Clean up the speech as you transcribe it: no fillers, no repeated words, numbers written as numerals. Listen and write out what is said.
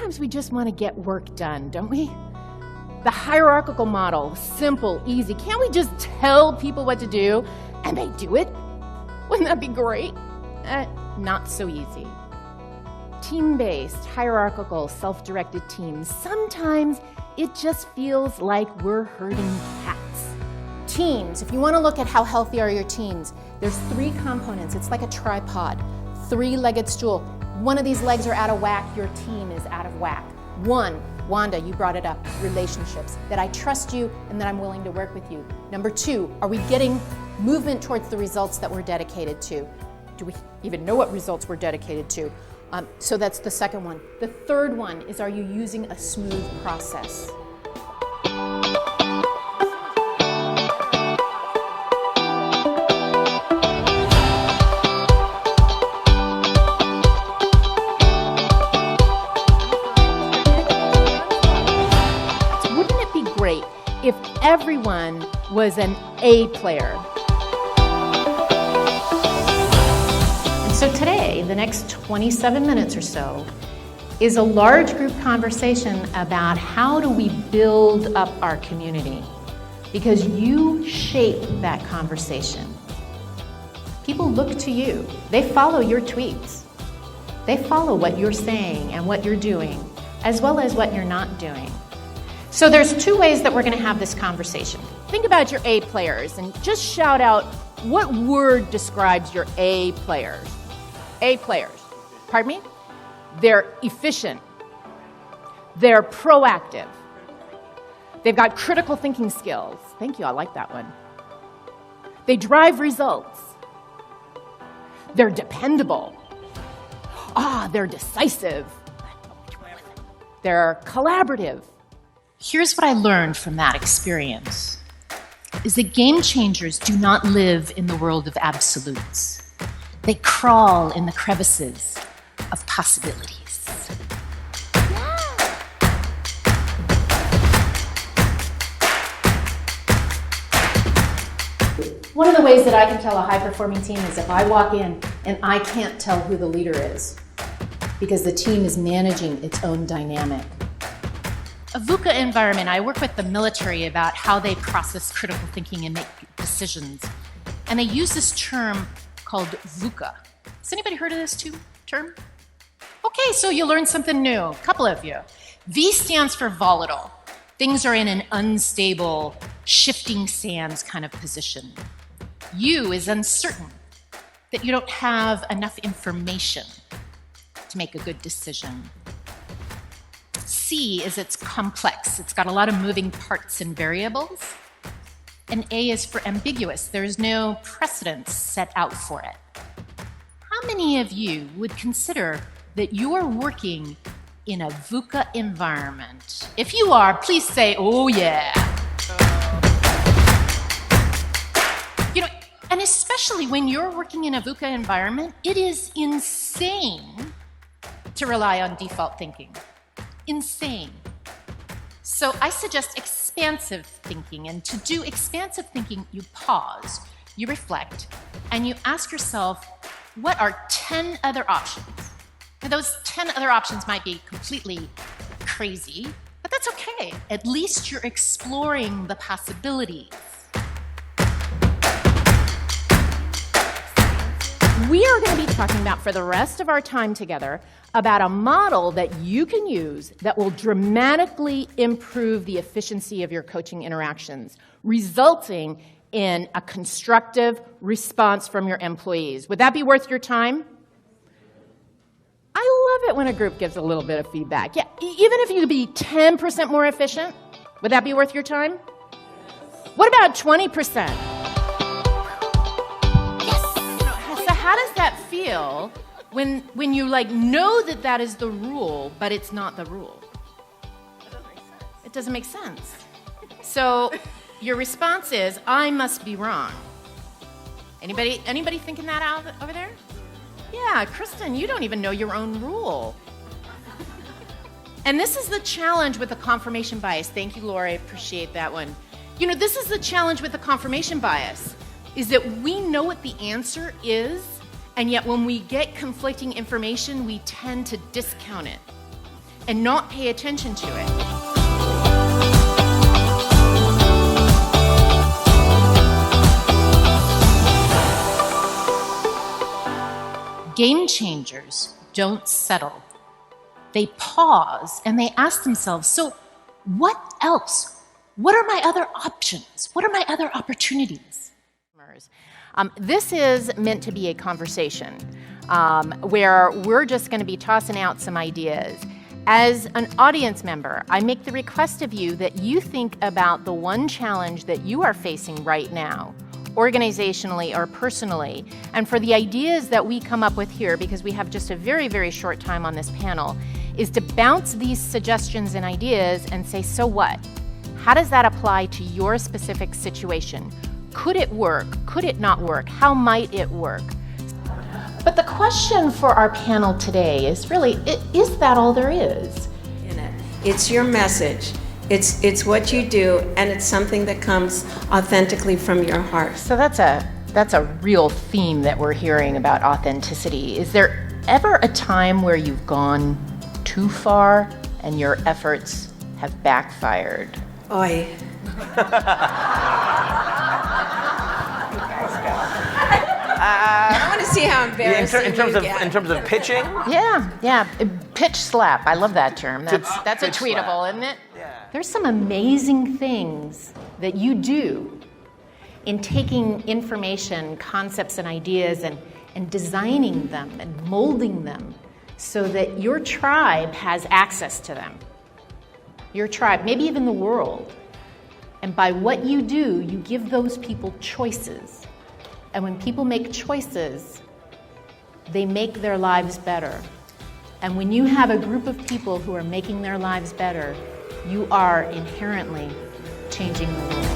sometimes we just want to get work done, don't we? The hierarchical model, simple, easy. Can't we just tell people what to do and they do it? Wouldn't that be great? Not so easy. Team-based, hierarchical, self-directed teams, sometimes it just feels like we're herding cats. Teams, if you want to look at how healthy are your teams, there's 3 components. It's like a tripod, 3-legged stool. One of these legs are out of whack, your team is out of whack. 1, Wanda, you brought it up, relationships, that I trust you and that I'm willing to work with you. Number 2, are we getting movement towards the results that we're dedicated to? Do we even know what results we're dedicated to? So that's the second one. The third one is, are you using a smooth process? Wouldn't it be great if everyone was an A player? So today, the next 27 minutes or so, is a large group conversation about how do we build up our community, because you shape that conversation. People look to you. They follow your tweets. They follow what you're saying and what you're doing, as well as what you're not doing. So there's 2 ways that we're going to have this conversation. Think about your A players and just shout out what word describes your A players. A players, pardon me? They're efficient. They're proactive. They've got critical thinking skills. Thank you, I like that one. They drive results. They're dependable. They're decisive. They're collaborative. Here's what I learned from that experience, is that game changers do not live in the world of absolutes. They crawl in the crevices of possibilities. One of the ways that I can tell a high-performing team is if I walk in and I can't tell who the leader is, because the team is managing its own dynamic. A VUCA environment, I work with the military about how they process critical thinking and make decisions. And they use this term called VUCA. Has anybody heard of this term? Okay, so you learned something new, a couple of you. V stands for volatile. Things are in an unstable, shifting sands kind of position. U is uncertain, that you don't have enough information to make a good decision. C is it's complex. It's got a lot of moving parts and variables. And A is for ambiguous. There's no precedence set out for it. How many of you would consider that you're working in a VUCA environment? If you are, please say, oh yeah. And especially when you're working in a VUCA environment, it is insane to rely on default thinking. Insane. So I suggest expansive thinking, and to do expansive thinking, you pause, you reflect, and you ask yourself, what are 10 other options? And those 10 other options might be completely crazy, but that's okay. At least you're exploring the possibilities. We are going to be talking about, for the rest of our time together, about a model that you can use that will dramatically improve the efficiency of your coaching interactions, resulting in a constructive response from your employees. Would that be worth your time? I love it when a group gives a little bit of feedback. Yeah, even if you could be 10% more efficient, would that be worth your time? What about 20%? How does that feel when you know that is the rule, but it's not the rule? It doesn't make sense. So your response is, I must be wrong. Anybody thinking that out over there? Yeah, Kristin, you don't even know your own rule. And this is the challenge with the confirmation bias. Thank you, Laura, I appreciate that one. This is the challenge with the confirmation bias, is that we know what the answer is, and yet when we get conflicting information, we tend to discount it. and not pay attention to it. Game changers don't settle. They pause and they ask themselves, so what else? What are my other options? What are my other opportunities? This is meant to be a conversation where we're just going to be tossing out some ideas. As an audience member, I make the request of you that you think about the one challenge that you are facing right now, organizationally or personally, and for the ideas that we come up with here, because we have just a very, very short time on this panel, is to bounce these suggestions and ideas and say, so what? How does that apply to your specific situation? Could it work? Could it not work? How might it work? But the question for our panel today is really, is that all there is? It's your message. It's what you do, and it's something that comes authentically from your heart. So that's a real theme that we're hearing about authenticity. Is there ever a time where you've gone too far and your efforts have backfired? Oy. I want to see how embarrassing in terms of pitching? Yeah. Pitch slap. I love that term. That's a tweetable, isn't it? Yeah. There's some amazing things that you do in taking information, concepts, and ideas and designing them and molding them so that your tribe has access to them. Your tribe, maybe even the world. And by what you do, you give those people choices. And when people make choices, they make their lives better. And when you have a group of people who are making their lives better, you are inherently changing the world.